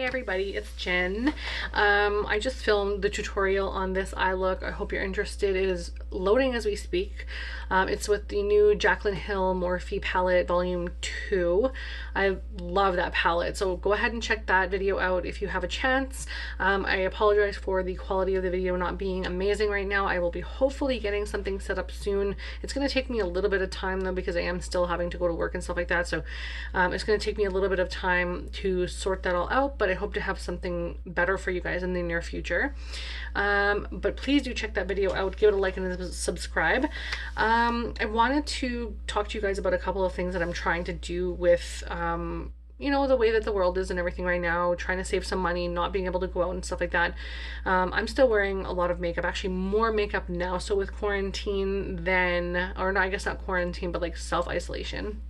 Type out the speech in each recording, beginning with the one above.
everybody, it's Jen. I just filmed the tutorial on this eye look. I hope you're interested. It is loading as we speak. It's with the new Jaclyn Hill Morphe palette volume 2. I love that palette, so go ahead and check that video out if you have a chance. I apologize for the quality of the video not being amazing right now. I will be hopefully getting something set up soon. It's going to take me a little bit of time though, because I am still having to go to work and stuff like that, so it's going to take me a little bit of time to sort that all out, but I hope to have something better for you guys in the near future. But please do check that video out, give it a like and a subscribe. I wanted to talk to you guys about a couple of things that I'm trying to do with you know, the way that the world is and everything right now, trying to save some money, not being able to go out and stuff like that. I'm still wearing a lot of makeup, actually more makeup now, so with quarantine than, or no, I guess not quarantine, but like self-isolation.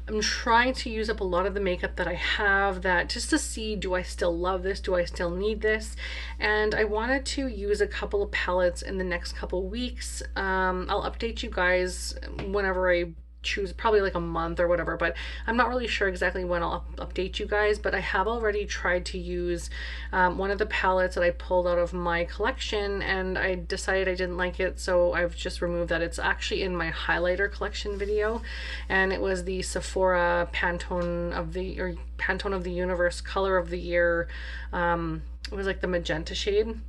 I'm trying to use up a lot of the makeup that I have, that just to see, do I still love this? Do I still need this? And I wanted to use a couple of palettes in the next couple weeks. I'll update you guys whenever I choose, probably like a month or whatever, but I'm not really sure exactly when I'll update you guys. But I have already tried to use one of the palettes that I pulled out of my collection, and I decided I didn't like it, so I've just removed that. It's actually in my highlighter collection video, and it was the Sephora Pantone of the Universe Color of the Year. It was like the magenta shade,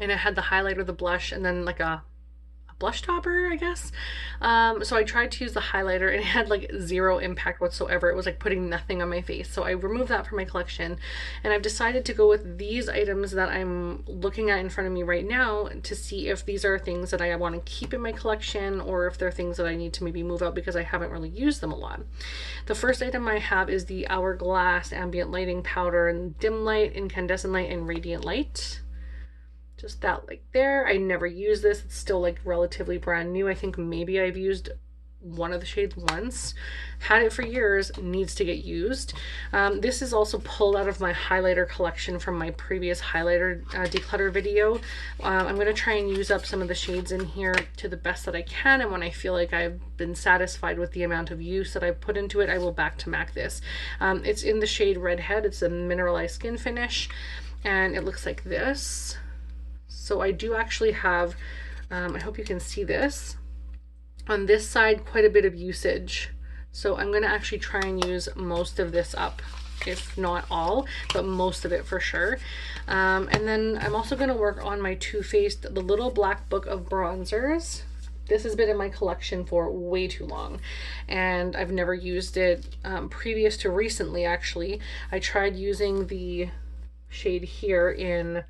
and it had the highlighter, the blush, and then like a blush topper, I guess. So I tried to use the highlighter and it had like zero impact whatsoever. It was like putting nothing on my face. So I removed that from my collection, and I've decided to go with these items that I'm looking at in front of me right now to see if these are things that I want to keep in my collection, or if they're things that I need to maybe move out because I haven't really used them a lot. The first item I have is the Hourglass Ambient Lighting Powder in Dim Light, Incandescent Light, and Radiant Light. Just that like there. I never use this. It's still like relatively brand new. I think maybe I've used one of the shades once. Had it for years, needs to get used. This is also pulled out of my highlighter collection from my previous highlighter declutter video. I'm going to try and use up some of the shades in here to the best that I can, and when I feel like I've been satisfied with the amount of use that I've put into it, I will back to MAC this. It's in the shade Redhead. It's a mineralized skin finish, and it looks like this. So I do actually have, I hope you can see this, on this side quite a bit of usage. So I'm going to actually try and use most of this up, if not all, but most of it for sure. And then I'm also going to work on my Too Faced, the Little Black Book of Bronzers. This has been in my collection for way too long, and I've never used it previous to recently. Actually, I tried using the shade here in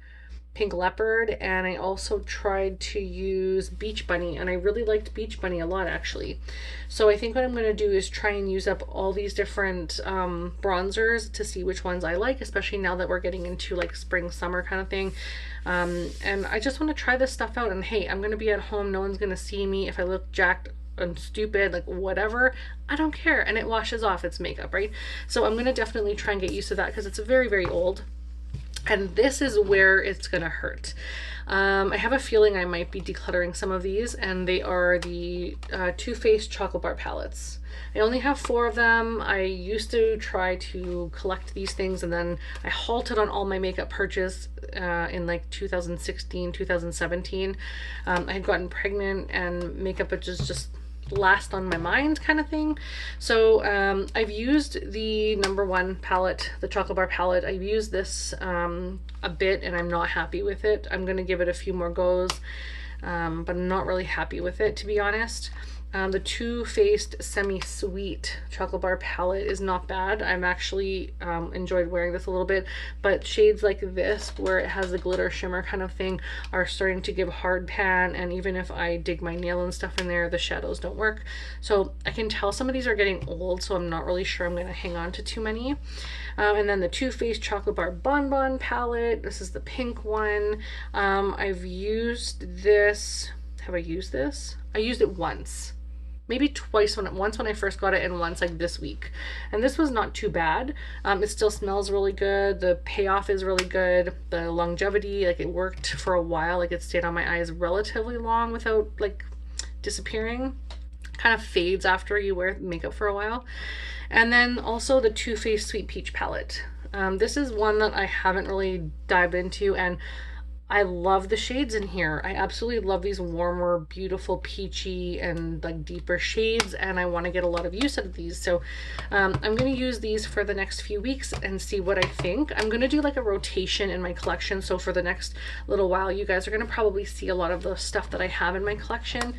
Pink Leopard, and I also tried to use Beach Bunny, and I really liked Beach Bunny a lot actually. So I think what I'm going to do is try and use up all these different bronzers to see which ones I like, especially now that we're getting into like spring summer kind of thing. And I just want to try this stuff out, and hey, I'm going to be at home, no one's going to see me if I look jacked and stupid, like whatever, I don't care, and it washes off. It's makeup, right? So I'm going to definitely try and get used to that because it's very, very old. And this is where it's gonna hurt. I have a feeling I might be decluttering some of these, and they are the Too Faced Chocolate Bar palettes. I only have 4 of them. I used to try to collect these things, and then I halted on all my makeup purchase in like 2016, 2017. I had gotten pregnant, and makeup was just last on my mind kind of thing. So I've used the #1 palette, the Chocolate Bar palette. I've used this a bit, and I'm not happy with it. I'm going to give it a few more goes, but I'm not really happy with it, to be honest. The Too Faced Semi-Sweet Chocolate Bar palette is not bad. I'm actually enjoyed wearing this a little bit, but shades like this, where it has the glitter shimmer kind of thing, are starting to give hard pan, and even if I dig my nail and stuff in there, the shadows don't work. So I can tell some of these are getting old, so I'm not really sure I'm going to hang on to too many. And then the Too Faced Chocolate Bar Bon Bon palette. This is the pink one. I've used this. Have I used this? I used it once. Maybe twice, once when I first got it, and once like this week, and this was not too bad. It still smells really good. The payoff is really good. The longevity, like it worked for a while, like it stayed on my eyes relatively long without like disappearing. Kind of fades after you wear makeup for a while. And then also the Too Faced Sweet Peach palette. This is one that I haven't really dived into, and I love the shades in here. I absolutely love these warmer, beautiful, peachy and like deeper shades, and I want to get a lot of use out of these. So I'm going to use these for the next few weeks and see what I think. I'm going to do like a rotation in my collection. So for the next little while, you guys are going to probably see a lot of the stuff that I have in my collection.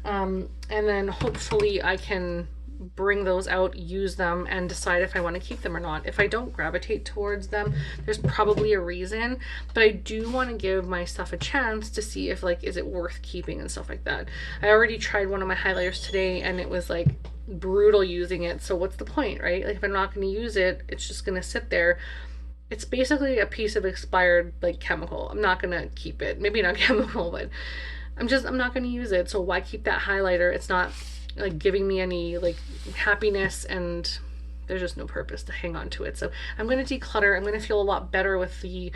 And then hopefully I can bring those out, use them, and decide if I want to keep them or not. If I don't gravitate towards them, there's probably a reason, but I do want to give my stuff a chance to see if like, is it worth keeping and stuff like that. I already tried one of my highlighters today and it was like brutal using it, so what's the point, right? Like if I'm not going to use it, it's just going to sit there. It's basically a piece of expired like chemical. I'm not going to keep it. Maybe not chemical, but I'm not going to use it. So why keep that highlighter? It's not like giving me any like happiness, and there's just no purpose to hang on to it. So I'm going to declutter. I'm going to feel a lot better with the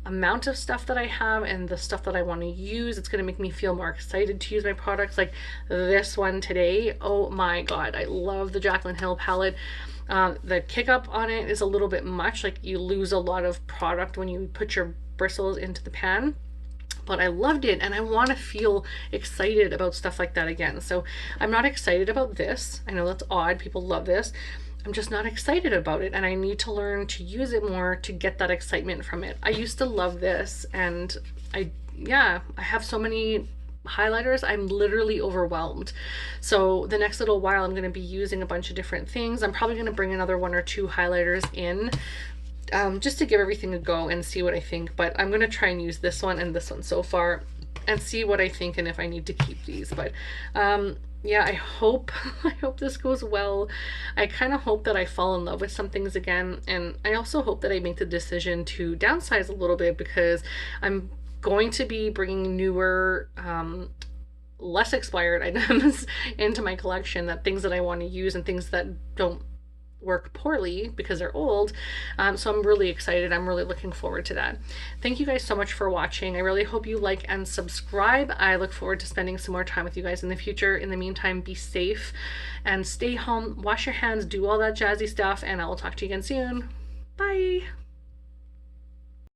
amount of stuff that I have and the stuff that I want to use. It's going to make me feel more excited to use my products. Like this one today, oh my god, I love the Jaclyn Hill palette. The kick up on it is a little bit much, like you lose a lot of product when you put your bristles into the pan, but I loved it and I want to feel excited about stuff like that again. So I'm not excited about this. I know that's odd, people love this. I'm just not excited about it, and I need to learn to use it more to get that excitement from it. I used to love this, and I have so many highlighters, I'm literally overwhelmed. So the next little while I'm going to be using a bunch of different things. I'm probably going to bring another 1 or 2 highlighters in, just to give everything a go and see what I think. But I'm going to try and use this one and this one so far and see what I think and if I need to keep these. But yeah, I hope this goes well. I kind of hope that I fall in love with some things again, and I also hope that I make the decision to downsize a little bit, because I'm going to be bringing newer, less expired items into my collection, that things that I want to use and things that don't work poorly because they're old. So I'm really excited. I'm really looking forward to that. Thank you guys so much for watching. I really hope you like and subscribe. I look forward to spending some more time with you guys in the future. In the meantime, be safe and stay home, wash your hands, do all that jazzy stuff, and I will talk to you again soon. Bye.